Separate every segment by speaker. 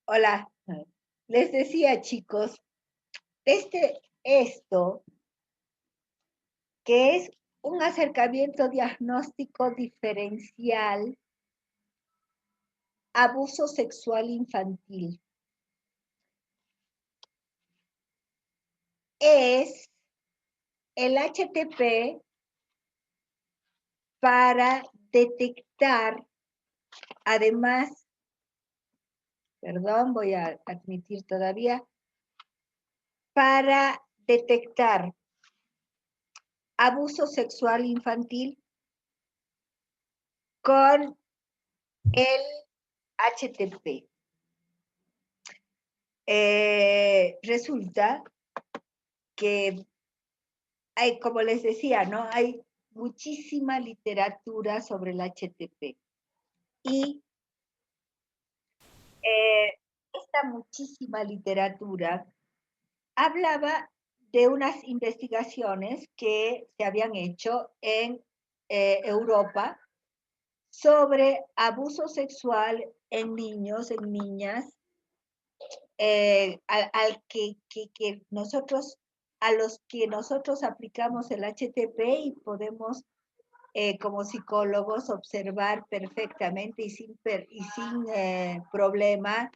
Speaker 1: Hola, les decía chicos, esto que es un acercamiento diagnóstico diferencial, abuso sexual infantil, es el HTP para detectar, además, perdón, voy a admitir todavía, para detectar abuso sexual infantil con el HTP. Resulta que hay, como les decía, ¿no? Hay muchísima literatura sobre el HTP. Y esta muchísima literatura hablaba de unas investigaciones que se habían hecho en Europa sobre abuso sexual en niños, en niñas, a los que nosotros aplicamos el HTP y podemos como psicólogos observar perfectamente y sin problema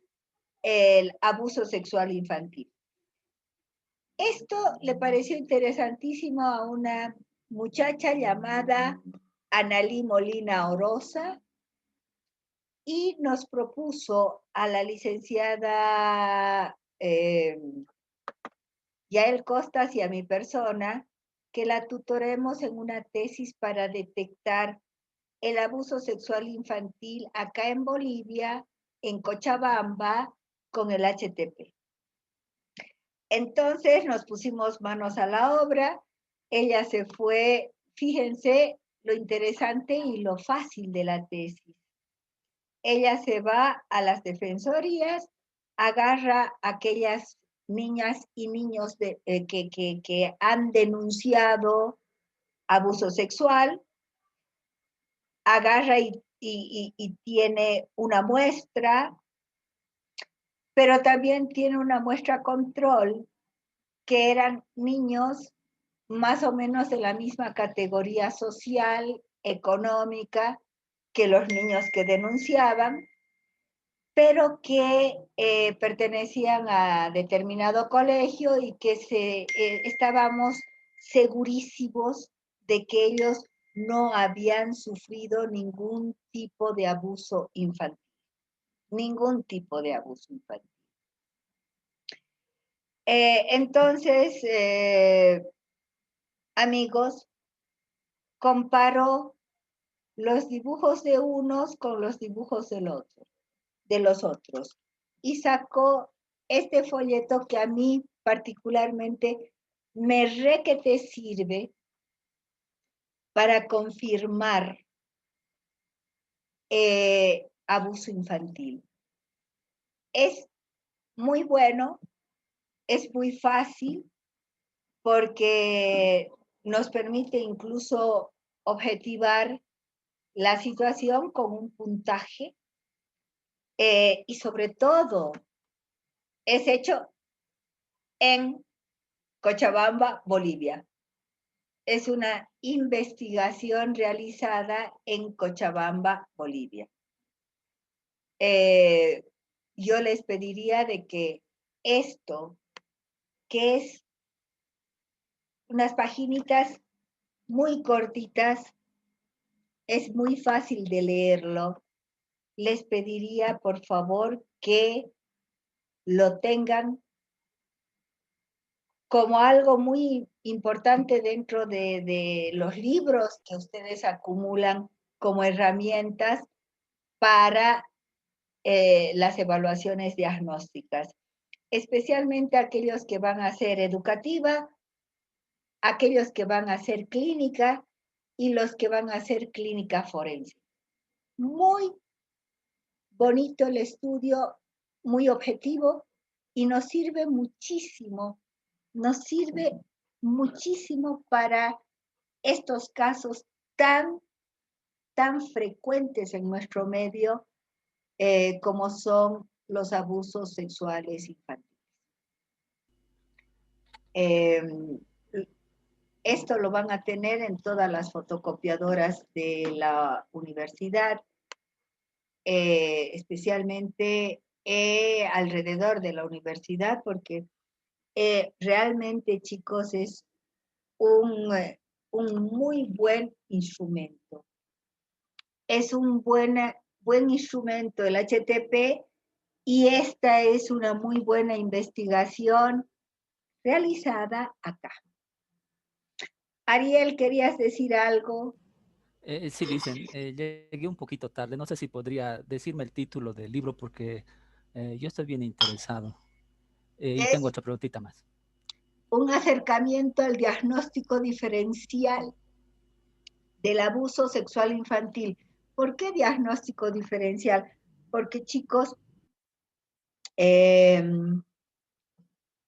Speaker 1: el abuso sexual infantil. Esto le pareció interesantísimo a una muchacha llamada Analí Molina Orosa y nos propuso a la licenciada Yael Costas y a mi persona que la tutoremos en una tesis para detectar el abuso sexual infantil acá en Bolivia, en Cochabamba, con el HTP. Entonces nos pusimos manos a la obra, ella se fue, fíjense lo interesante y lo fácil de la tesis. Ella se va a las defensorías, agarra a aquellas niñas y niños que han denunciado abuso sexual, agarra y tiene una muestra, pero también tiene una muestra control, que eran niños más o menos de la misma categoría social, económica, que los niños que denunciaban, pero que pertenecían a determinado colegio y que estábamos segurísimos de que ellos no habían sufrido ningún tipo de abuso infantil, ningún tipo de abuso infantil. Entonces, amigos, comparo los dibujos de unos con los dibujos de los otros, y sacó este folleto que a mí particularmente me re que te sirve para confirmar abuso infantil. Es muy bueno, es muy fácil, porque nos permite incluso objetivar la situación con un puntaje y sobre todo es hecho en Cochabamba, Bolivia. Es una investigación realizada en Cochabamba, Bolivia. Yo les pediría de que esto, que es unas paginitas muy cortitas, es muy fácil de leerlo, les pediría por favor que lo tengan como algo muy importante dentro de los libros que ustedes acumulan como herramientas para las evaluaciones diagnósticas, especialmente aquellos que van a ser educativa, aquellos que van a ser clínica y los que van a ser clínica forense. Muy bonito el estudio, muy objetivo y nos sirve muchísimo para estos casos tan frecuentes en nuestro medio como son los abusos sexuales infantiles. Esto lo van a tener en todas las fotocopiadoras de la universidad, especialmente alrededor de la universidad, porque realmente, chicos, es un muy buen instrumento. Es un buen instrumento el HTP, y esta es una muy buena investigación realizada acá. Ariel, ¿querías decir algo?
Speaker 2: Sí, dicen, llegué un poquito tarde. No sé si podría decirme el título del libro porque yo estoy bien interesado. Y tengo
Speaker 1: Es
Speaker 2: otra preguntita más.
Speaker 1: un acercamiento al diagnóstico diferencial del abuso sexual infantil. ¿Por qué diagnóstico diferencial? Porque, chicos, eh,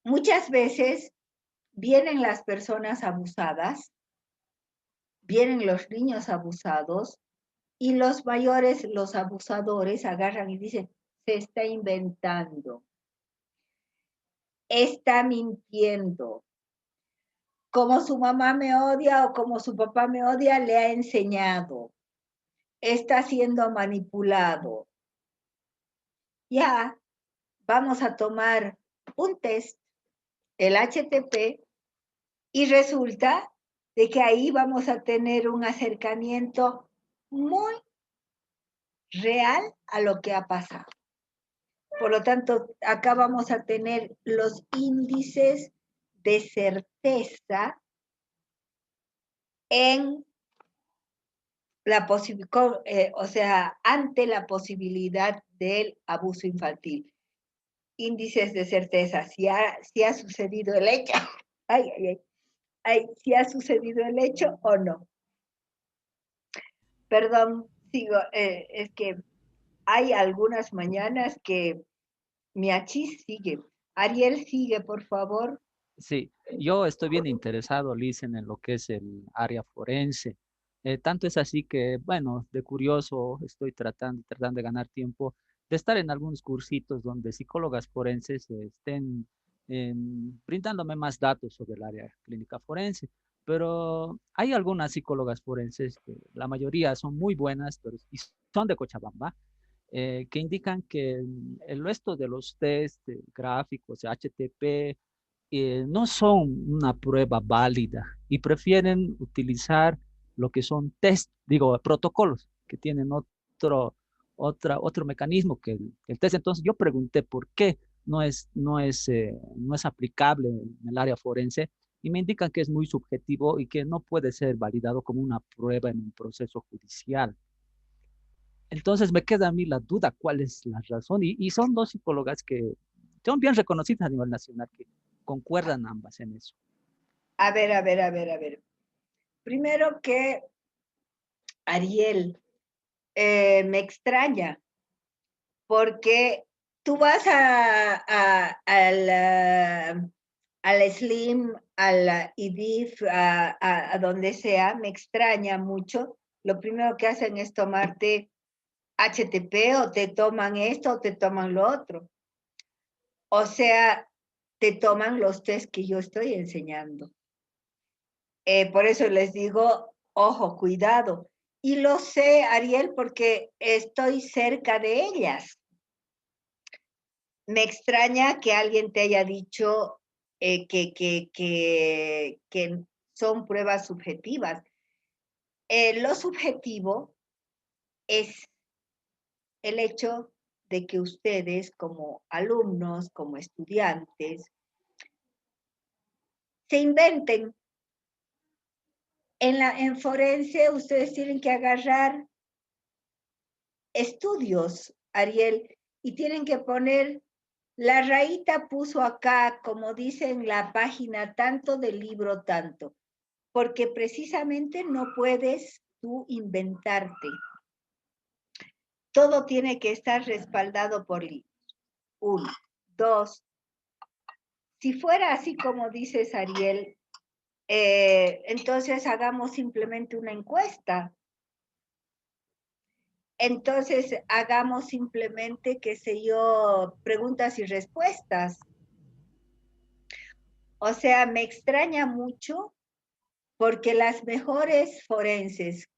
Speaker 1: muchas veces vienen las personas abusadas, vienen los niños abusados, y los mayores, los abusadores, agarran y dicen, se está inventando, está mintiendo. Como su mamá me odia o como su papá me odia, le ha enseñado. Está siendo manipulado. Ya, vamos a tomar un test, el HTP, y resulta de que ahí vamos a tener un acercamiento muy real a lo que ha pasado. Por lo tanto, acá vamos a tener los índices de certeza en la o sea, ante la posibilidad del abuso infantil. Índices de certeza, si ha sucedido el hecho, ay, ay, ay, ay, si ha sucedido el hecho o no. Perdón, sigo, es que hay algunas mañanas que mi achis sigue. Ariel, sigue, por favor.
Speaker 2: Sí, yo estoy bien interesado, Licen, en lo que es el área forense. Tanto es así que, bueno, de curioso estoy tratando de ganar tiempo, de estar en algunos cursitos donde psicólogas forenses estén brindándome más datos sobre el área clínica forense. Pero hay algunas psicólogas forenses que la mayoría son muy buenas, pero y son de Cochabamba, que indican que el resto de los test gráficos, HTP, no son una prueba válida y prefieren utilizar lo que son test, digo, protocolos que tienen otro mecanismo que el test. Entonces yo pregunté por qué no es aplicable en el área forense y me indican que es muy subjetivo y que no puede ser validado como una prueba en un proceso judicial. Entonces me queda a mí la duda cuál es la razón y son dos psicólogas que son bien reconocidas a nivel nacional, que concuerdan ambas en eso.
Speaker 1: A ver, a ver, a ver, a ver. Primero que Ariel, me extraña, porque tú vas al Slim, al IDIF, a donde sea, me extraña mucho. Lo primero que hacen es tomarte HTP, o te toman esto o te toman lo otro. O sea, te toman los test que yo estoy enseñando. Por eso les digo, ojo, cuidado. Y lo sé, Ariel, porque estoy cerca de ellas. Me extraña que alguien te haya dicho que son pruebas subjetivas. Lo subjetivo es el hecho de que ustedes como alumnos, como estudiantes, se inventen. En forense ustedes tienen que agarrar estudios, Ariel, y tienen que poner, la rayita puso acá, como dice en la página, tanto del libro, tanto, porque precisamente no puedes tú inventarte. Todo tiene que estar respaldado por libros. Uno. Dos, si fuera así como dices, Ariel, entonces hagamos simplemente una encuesta. entonces hagamos simplemente, qué sé yo, preguntas y respuestas. O sea, me extraña mucho porque las mejores forenses,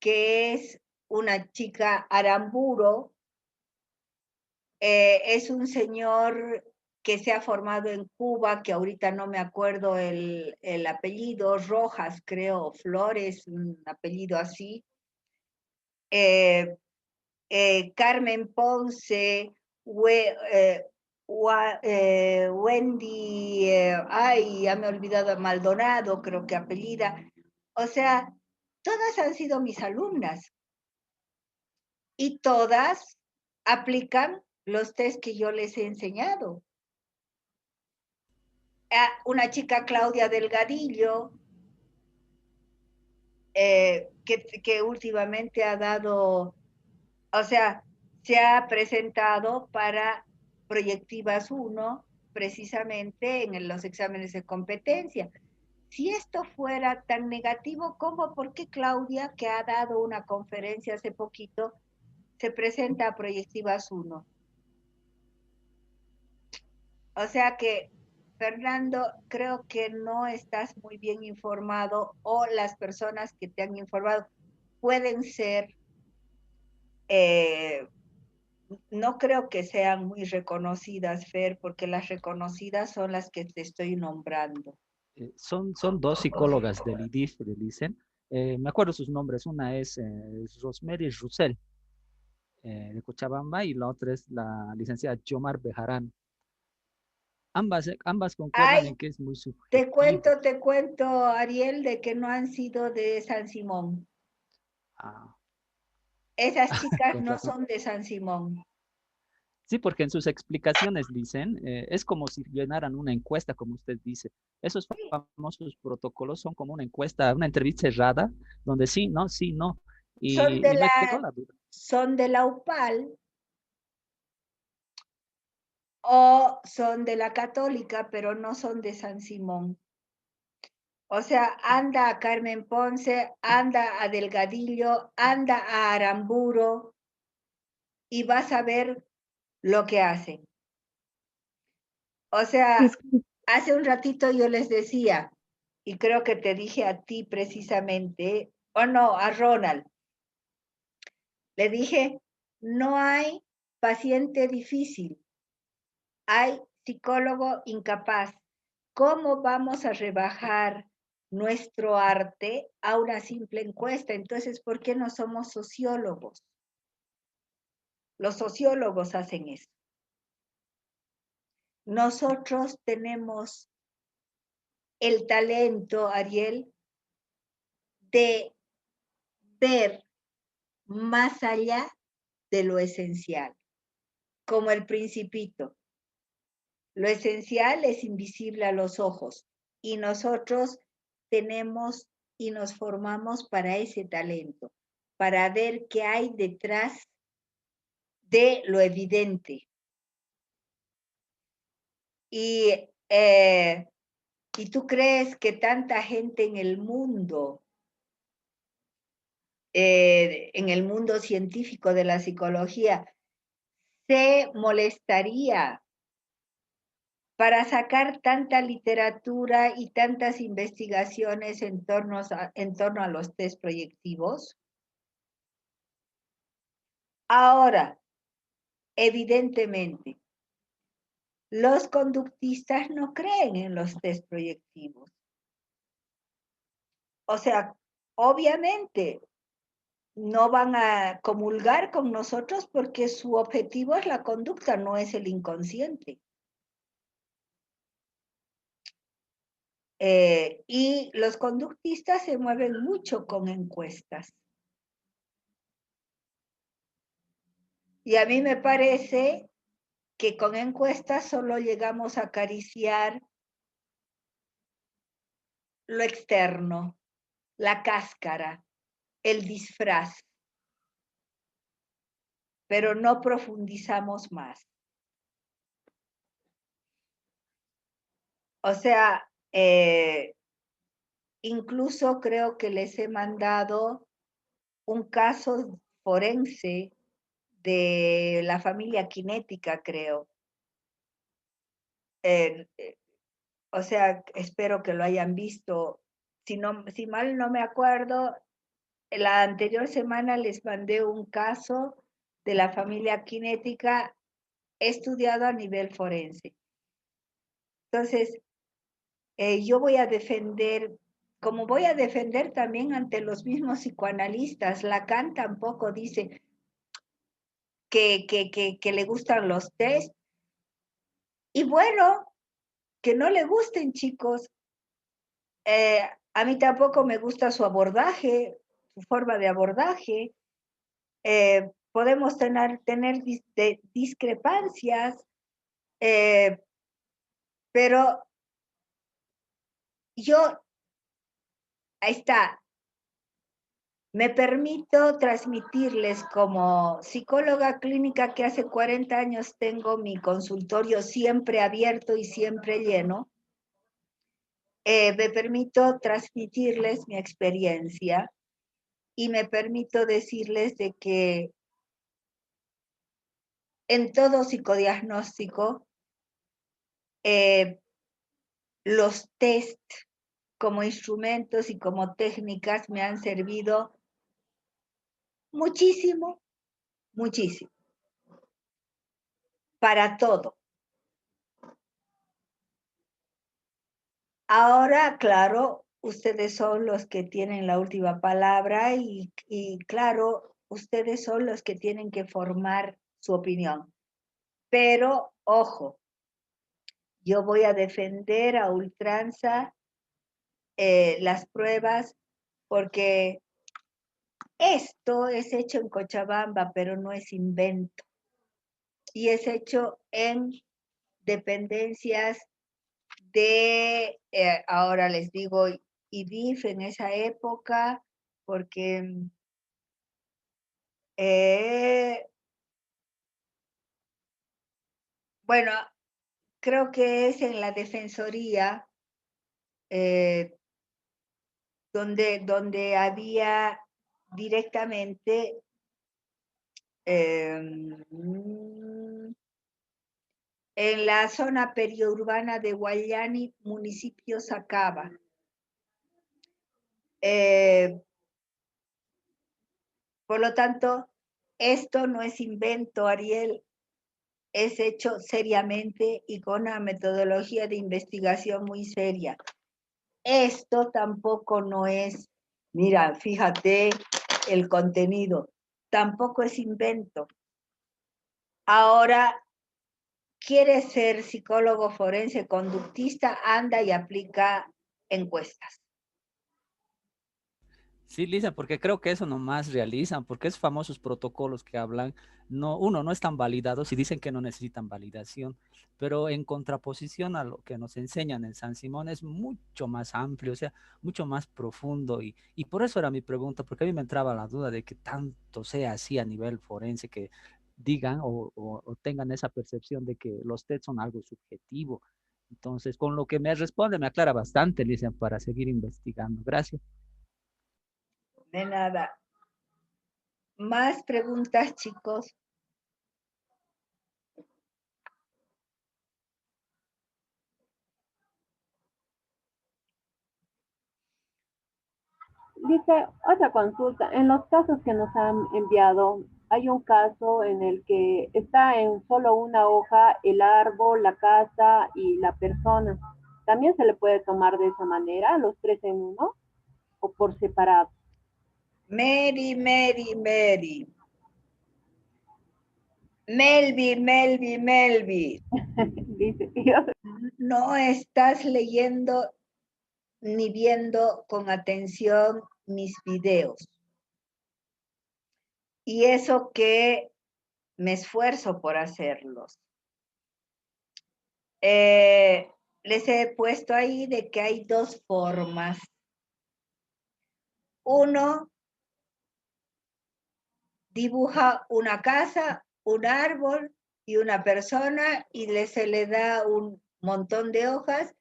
Speaker 1: que es una chica Aramburo, es un señor que se ha formado en Cuba, que ahorita no me acuerdo el apellido, Rojas, creo, Flores, un apellido así. Carmen Ponce, Wendy, ay, ya me he olvidado, Maldonado, creo que apellida. O sea, todas han sido mis alumnas y todas aplican los test que yo les he enseñado. Una chica, Claudia Delgadillo, que últimamente ha dado, o sea, se ha presentado para Proyectivas 1, precisamente en los exámenes de competencia. Si esto fuera tan negativo, ¿cómo? ¿Por qué Claudia, que ha dado una conferencia hace poquito, se presenta a Proyectivas 1? O sea que, Fernando, creo que no estás muy bien informado o las personas que te han informado pueden ser, eh, no creo que sean muy reconocidas, Fer, porque las reconocidas son las que te estoy nombrando.
Speaker 2: Son dos psicólogas del IDIF, del ICEN. Me acuerdo sus nombres. Una es Rosemary Roussel, de Cochabamba, y la otra es la licenciada Yomar Bejarán. Ambas concuerdan
Speaker 1: Ay,
Speaker 2: en que es muy subjetivo.
Speaker 1: te cuento, Ariel, de que no han sido de San Simón.
Speaker 2: Ah,
Speaker 1: Esas chicas
Speaker 2: con
Speaker 1: no
Speaker 2: razón.
Speaker 1: son de San Simón.
Speaker 2: Sí, porque en sus explicaciones dicen, es como si llenaran una encuesta, como usted dice. Esos famosos protocolos son como una encuesta, una entrevista cerrada, donde sí, no.
Speaker 1: Son de
Speaker 2: Y me quedó
Speaker 1: la,
Speaker 2: la duda.
Speaker 1: son de la UPAL o son de la Católica, pero no son de San Simón. O sea, anda a Carmen Ponce, anda a Delgadillo, anda a Aramburo y vas a ver lo que hacen. O sea, hace un ratito yo les decía, y creo que te dije a ti precisamente, o no, a Ronald, le dije, no hay paciente difícil, hay psicólogo incapaz. ¿Cómo vamos a rebajar nuestro arte a una simple encuesta? Entonces, ¿por qué no somos sociólogos? Los sociólogos hacen eso. Nosotros tenemos el talento, Ariel, de ver más allá de lo esencial, como el principito. Lo esencial es invisible a los ojos y nosotros tenemos y nos formamos para ese talento, para ver qué hay detrás de lo evidente. Y, eh, ¿Y tú crees que tanta gente en el mundo científico de la psicología, se molestaría para sacar tanta literatura y tantas investigaciones en torno a los test proyectivos? Ahora, evidentemente, los conductistas no creen en los test proyectivos. O sea, obviamente no van a comulgar con nosotros porque su objetivo es la conducta, no es el inconsciente. Y los conductistas se mueven mucho con encuestas. Y a mí me parece que con encuestas solo llegamos a acariciar lo externo, la cáscara, el disfraz, pero no profundizamos más. O sea, incluso creo que les he mandado un caso forense de la familia Cinética, creo. O sea, espero que lo hayan visto. Si mal no me acuerdo, la anterior semana les mandé un caso de la familia Cinética estudiado a nivel forense. Entonces, yo voy a defender, como voy a defender también ante los mismos psicoanalistas. Lacan tampoco dice que le gustan los test. Y bueno, que no le gusten, chicos. A mí tampoco me gusta su abordaje, su forma de abordaje. Podemos tener discrepancias, pero yo, ahí está, me permito transmitirles como psicóloga clínica que hace 40 años tengo mi consultorio siempre abierto y siempre lleno. Me permito transmitirles mi experiencia y me permito decirles de que en todo psicodiagnóstico, los test como instrumentos y como técnicas me han servido muchísimo, muchísimo, para todo. Ahora, claro, ustedes son los que tienen la última palabra y claro, ustedes son los que tienen que formar su opinión. Pero, ojo, yo voy a defender a ultranza las pruebas porque esto es hecho en Cochabamba, pero no es invento. Y es hecho en dependencias de, ahora les digo, IDIF en esa época, porque bueno, creo que es en la Defensoría donde había directamente en la zona periurbana de Guayani, municipio Sacaba. Por lo tanto, esto no es invento, Ariel, es hecho seriamente y con una metodología de investigación muy seria. Esto tampoco no es, mira, fíjate el contenido, tampoco es invento. Ahora, ¿quieres ser psicólogo forense conductista? Anda y aplica encuestas.
Speaker 2: Sí, Lisa, porque creo que eso nomás realizan, porque esos famosos protocolos que hablan, no, uno, no están validados y dicen que no necesitan validación, pero en contraposición a lo que nos enseñan en San Simón es mucho más amplio, o sea, mucho más profundo y por eso era mi pregunta, porque a mí me entraba la duda de que tanto sea así a nivel forense que digan o tengan esa percepción de que los test son algo subjetivo. Entonces, con lo que me responde me aclara bastante, Lisa, para seguir investigando. Gracias.
Speaker 1: De nada. Más preguntas, chicos.
Speaker 3: Dice, otra consulta. En los casos que nos han enviado, hay un caso en el que está en solo una hoja el árbol, la casa y la persona. ¿También se le puede tomar de esa manera, los tres en uno, o por separado?
Speaker 1: Mary, Mary, Mary. Melvi, Melvi, Melvi.
Speaker 3: Dice, yo,
Speaker 1: No estás leyendo ni viendo con atención mis videos. Y eso que me esfuerzo por hacerlos. Les he puesto ahí de que hay dos formas. Uno dibuja una casa, un árbol y una persona y se le da un montón de hojas.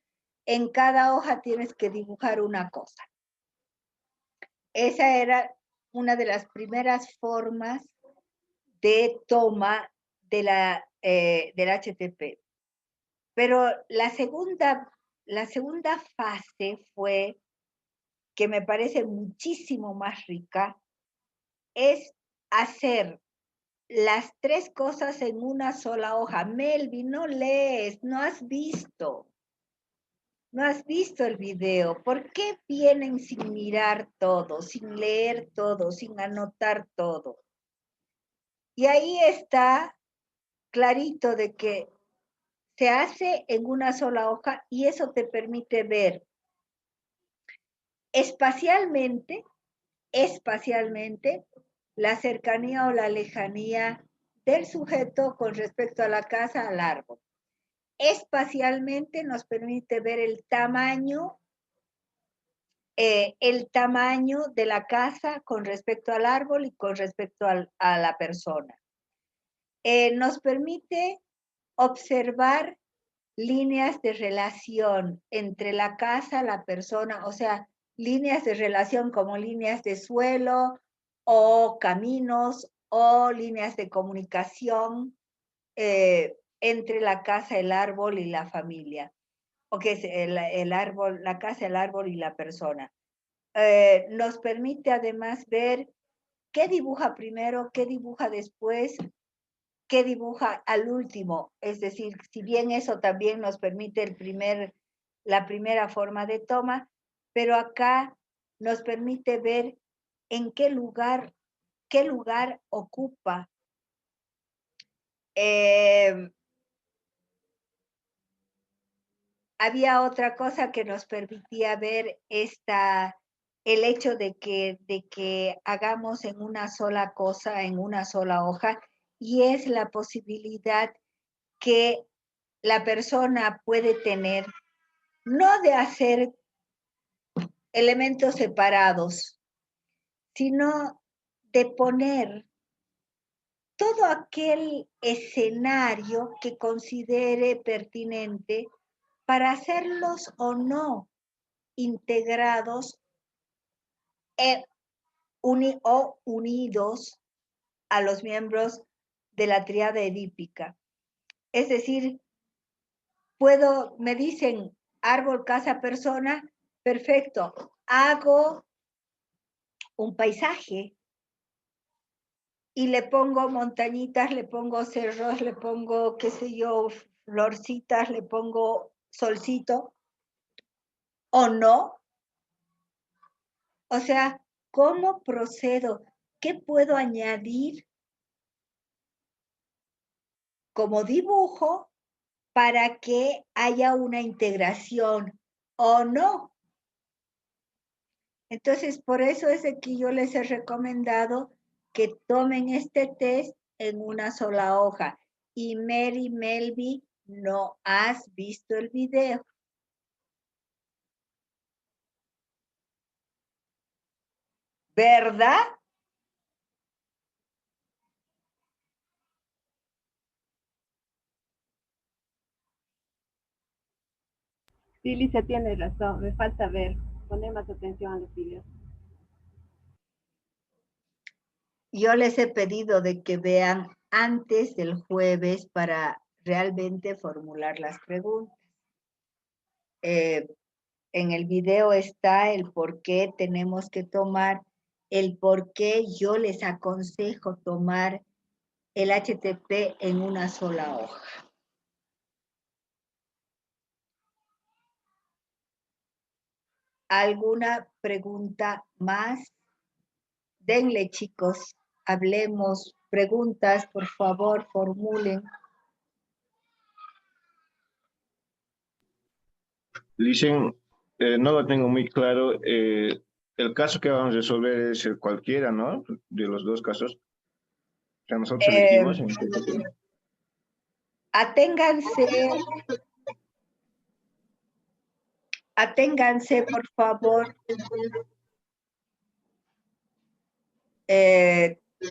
Speaker 1: En cada hoja tienes que dibujar una cosa. Esa era una de las primeras formas de toma de del HTP. Pero la segunda fase fue, que me parece muchísimo más rica, es hacer las tres cosas en una sola hoja. Melvin, no lees, no has visto el video. ¿Por qué vienen sin mirar todo, sin leer todo, sin anotar todo? Y ahí está clarito de que se hace en una sola hoja y eso te permite ver espacialmente la cercanía o la lejanía del sujeto con respecto a la casa, al árbol. Espacialmente nos permite ver el tamaño de la casa con respecto al árbol y con respecto a la persona. Nos permite observar líneas de relación entre la casa, la persona, o sea, líneas de relación como líneas de suelo o caminos o líneas de comunicación entre la casa, el árbol y la familia, o que es el árbol, la casa, el árbol y la persona. Nos permite además ver qué dibuja primero, qué dibuja después, qué dibuja al último. Es decir, si bien eso también nos permite la primera forma de toma, pero acá nos permite ver en qué lugar ocupa. Había otra cosa que nos permitía ver el hecho de que hagamos en una sola cosa, en una sola hoja, y es la posibilidad que la persona puede tener, no de hacer elementos separados, sino de poner todo aquel escenario que considere pertinente para hacerlos o no integrados o unidos a los miembros de la tríada edípica. Es decir, me dicen árbol, casa, persona, perfecto, hago un paisaje y le pongo montañitas, le pongo cerros, le pongo, qué sé yo, florcitas, le pongo solcito, o no. O sea, ¿cómo procedo? ¿Qué puedo añadir como dibujo para que haya una integración o no? Entonces, por eso es de que yo les he recomendado que tomen este test en una sola hoja. Y Mary Melby, no has visto el video. ¿Verdad?
Speaker 3: Sí, Licia tiene razón, me falta ver, poner más atención a los videos.
Speaker 1: Yo les he pedido de que vean antes del jueves para realmente formular las preguntas. En el video está el por qué tenemos que tomar, el por qué yo les aconsejo tomar el HTP en una sola hoja. ¿Alguna pregunta más? Denle, chicos, hablemos. Preguntas, por favor, formulen.
Speaker 4: Dicen, no lo tengo muy claro. El caso que vamos a resolver es cualquiera, ¿no? De los dos casos. O sea, nosotros elegimos.
Speaker 1: Aténganse, por favor.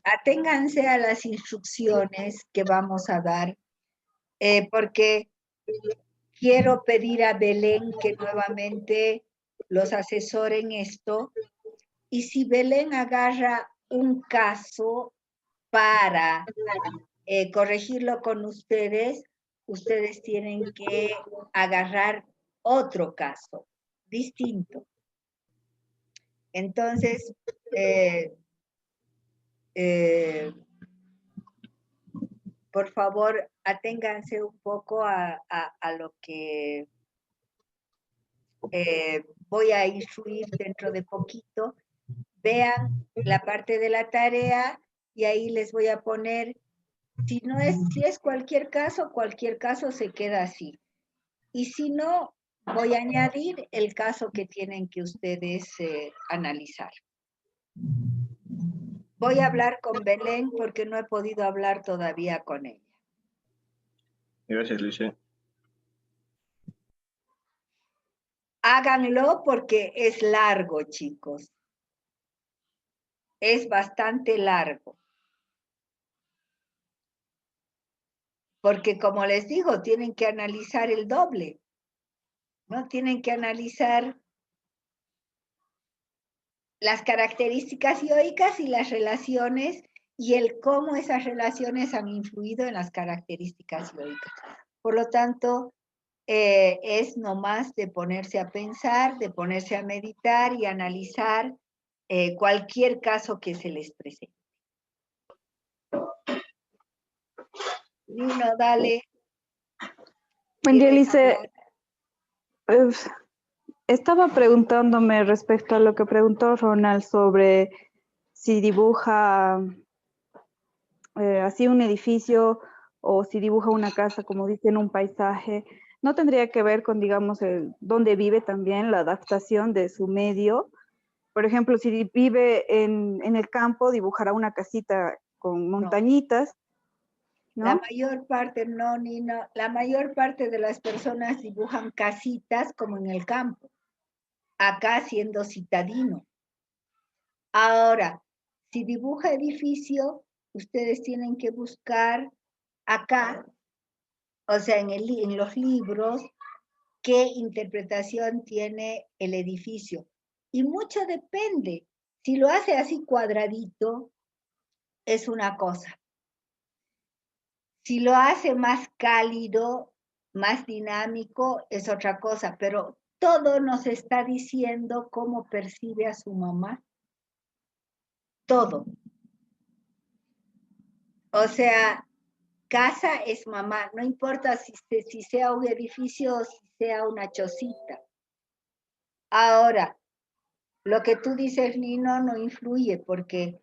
Speaker 1: Aténganse a las instrucciones que vamos a dar, porque quiero pedir a Belén que nuevamente los asesore en esto, Y si Belén agarra un caso para corregirlo con ustedes, ustedes tienen que agarrar otro caso distinto. Entonces, por favor, aténganse un poco a lo que voy a instruir dentro de poquito. Vean la parte de la tarea y ahí les voy a poner, si es cualquier caso se queda así. Y si no, voy a añadir el caso que tienen que ustedes analizar. Voy a hablar con Belén porque no he podido hablar todavía con ella.
Speaker 4: Gracias, Lice.
Speaker 1: Háganlo porque es largo, chicos. Es bastante largo. Porque como les digo, tienen que analizar el doble, ¿no? Tienen que analizar las características yoicas y las relaciones y el cómo esas relaciones han influido en las características yoicas. Por lo tanto, es nomás de ponerse a pensar, de ponerse a meditar y analizar cualquier caso que se les presente. Nino, dale.
Speaker 5: Buen día, Lice. Estaba preguntándome respecto a lo que preguntó Ronald sobre si dibuja así un edificio o si dibuja una casa, como dice, en un paisaje. ¿No tendría que ver con, digamos, dónde vive también, la adaptación de su medio? Por ejemplo, si vive en el campo, dibujará una casita con montañitas, ¿no?
Speaker 1: La mayor parte, no, Nino, la mayor parte de las personas dibujan casitas como en el campo, acá siendo citadino. Ahora, si dibuja edificio, ustedes tienen que buscar acá, o sea, en los libros, qué interpretación tiene el edificio. Y mucho depende. Si lo hace así cuadradito, es una cosa. Si lo hace más cálido, más dinámico, es otra cosa. Pero todo nos está diciendo cómo percibe a su mamá. Todo. O sea, casa es mamá. No importa si sea un edificio o si sea una chocita. Ahora, lo que tú dices, Nino, no influye porque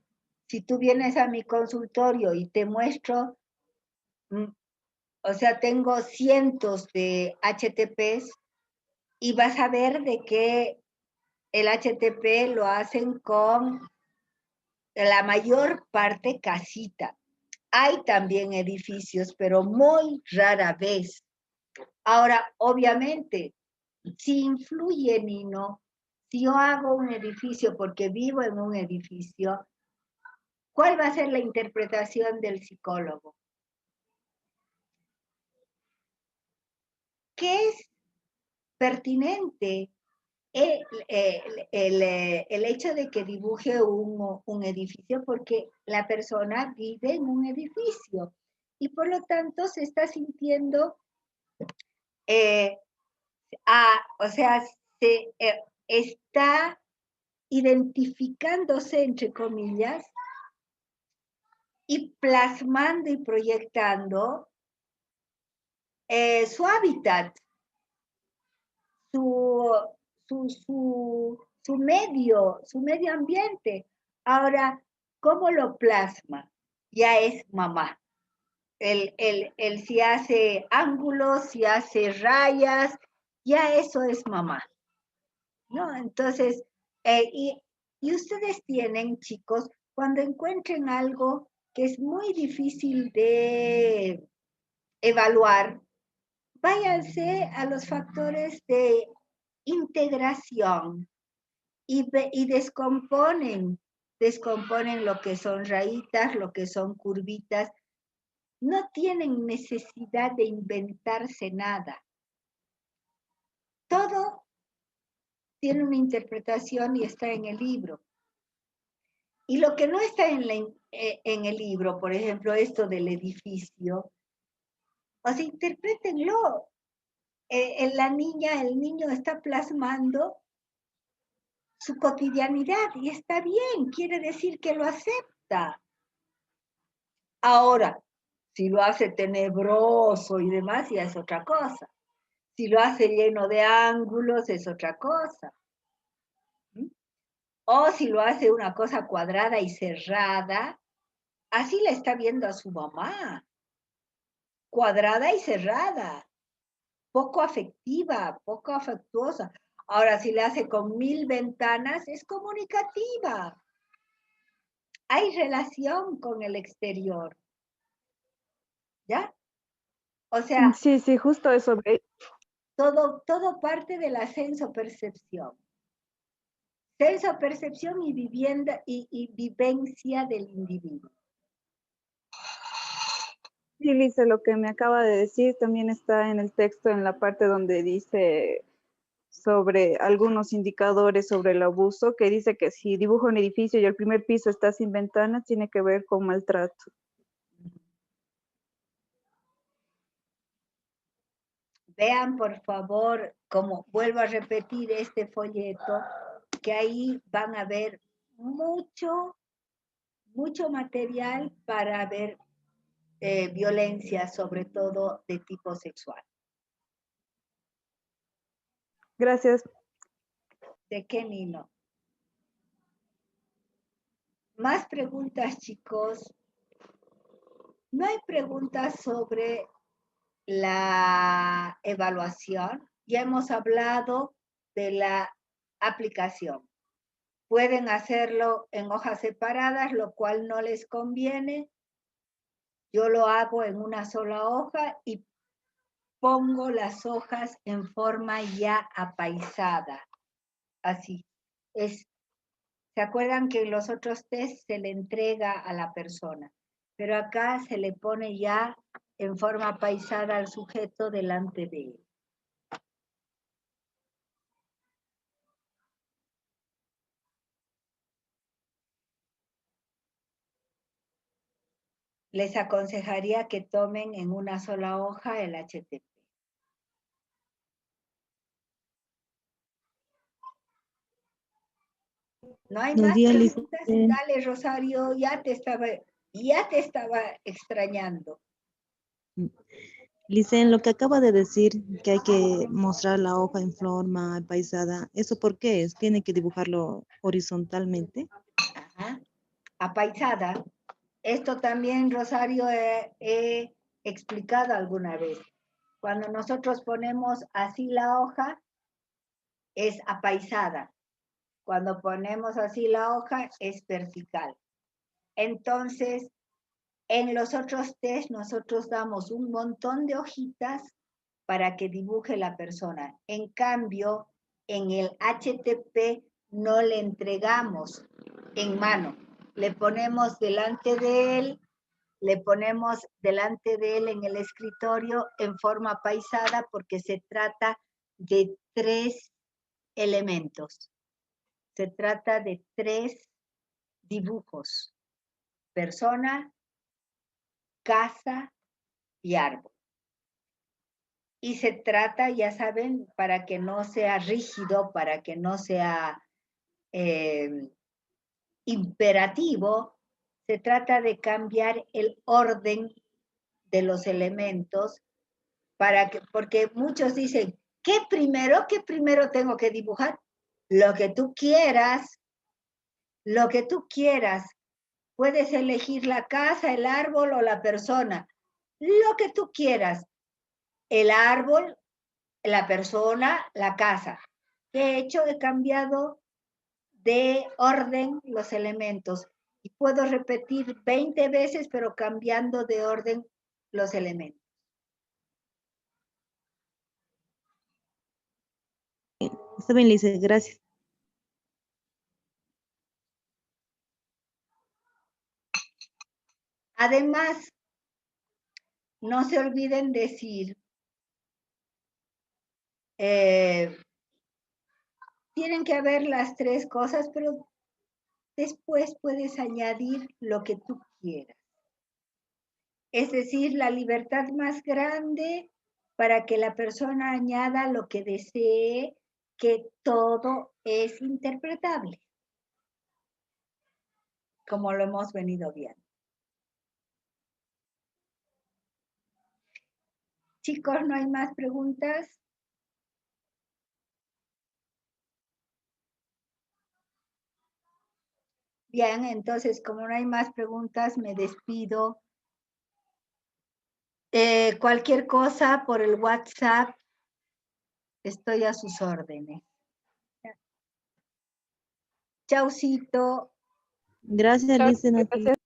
Speaker 1: si tú vienes a mi consultorio y te muestro, o sea, tengo cientos de HTPs y vas a ver de que el HTP lo hacen con la mayor parte casita. Hay también edificios, pero muy rara vez. Ahora, obviamente, si influye, Nino, si yo hago un edificio porque vivo en un edificio, ¿cuál va a ser la interpretación del psicólogo? ¿Qué es pertinente el hecho de que dibuje un edificio? Porque la persona vive en un edificio y por lo tanto se está sintiendo, o sea, está identificándose, entre comillas, y plasmando y proyectando su hábitat, su medio ambiente. Ahora, ¿cómo lo plasma? Ya es mamá. El si hace ángulos, si hace rayas, ya eso es mamá, ¿no? Entonces, y ustedes tienen, chicos, cuando encuentren algo que es muy difícil de evaluar, váyanse a los factores de integración y descomponen lo que son rayitas, lo que son curvitas. No tienen necesidad de inventarse nada. Todo tiene una interpretación y está en el libro. Y lo que no está en el libro, por ejemplo, esto del edificio, o sea, interprétenlo. La niña, el niño está plasmando su cotidianidad y está bien, quiere decir que lo acepta. Ahora, si lo hace tenebroso y demás, ya es otra cosa. Si lo hace lleno de ángulos, es otra cosa. ¿Mm? O si lo hace una cosa cuadrada y cerrada, así la está viendo a su mamá. Cuadrada y cerrada, poco afectiva, poco afectuosa. Ahora, si le hace con 1000 ventanas, es comunicativa. Hay relación con el exterior. ¿Ya? O sea,
Speaker 5: Sí, sí, justo eso.
Speaker 1: todo parte de la senso-percepción. Senso-percepción y vivienda y vivencia del individuo.
Speaker 5: Sí, Lisa, lo que me acaba de decir también está en el texto, en la parte donde dice sobre algunos indicadores sobre el abuso, que dice que si dibuja un edificio y el primer piso está sin ventanas, tiene que ver con maltrato.
Speaker 1: Vean, por favor, como vuelvo a repetir este folleto, que ahí van a ver mucho material para ver violencia, sobre todo de tipo sexual.
Speaker 5: Gracias.
Speaker 1: ¿De qué, Nino? Más preguntas, chicos. No hay preguntas sobre la evaluación. Ya hemos hablado de la aplicación. Pueden hacerlo en hojas separadas, lo cual no les conviene. Yo lo hago en una sola hoja y pongo las hojas en forma ya apaisada. Así. ¿Se acuerdan que en los otros test se le entrega a la persona? Pero acá se le pone ya en forma apaisada al sujeto delante de él. Les aconsejaría que tomen en una sola hoja el HTP. No hay más preguntas. Dale, Rosario, ya te estaba extrañando.
Speaker 6: Licen, lo que acaba de decir, que hay que mostrar la hoja en forma paisada, ¿eso por qué es? ¿Tiene que dibujarlo horizontalmente?
Speaker 1: Ajá. Apaisada. Esto también, Rosario, he explicado alguna vez. Cuando nosotros ponemos así la hoja, es apaisada. Cuando ponemos así la hoja, es vertical. Entonces, en los otros test, nosotros damos un montón de hojitas para que dibuje la persona. En cambio, en el HTP no le entregamos en mano. Le ponemos delante de él en el escritorio en forma paisada porque se trata de 3 elementos. Se trata de 3 dibujos: persona, casa y árbol. Y se trata, ya saben, para que no sea rígido, para que no sea imperativo, se trata de cambiar el orden de los elementos porque muchos dicen, ¿qué primero tengo que dibujar? Lo que tú quieras, lo que tú quieras. Puedes elegir la casa, el árbol o la persona. Lo que tú quieras. El árbol, la persona, la casa. De hecho, he cambiado de orden los elementos. Y puedo repetir 20 veces, pero cambiando de orden los elementos.
Speaker 6: Está bien, Lice, gracias.
Speaker 1: Además, no se olviden decir, tienen que haber las 3 cosas, pero después puedes añadir lo que tú quieras. Es decir, la libertad más grande para que la persona añada lo que desee, que todo es interpretable, como lo hemos venido viendo. Chicos, ¿no hay más preguntas? Bien, entonces, como no hay más preguntas, me despido. Cualquier cosa por el WhatsApp, estoy a sus órdenes. Chaucito.
Speaker 6: Gracias,
Speaker 5: Chao,
Speaker 6: Licen.
Speaker 5: gracias.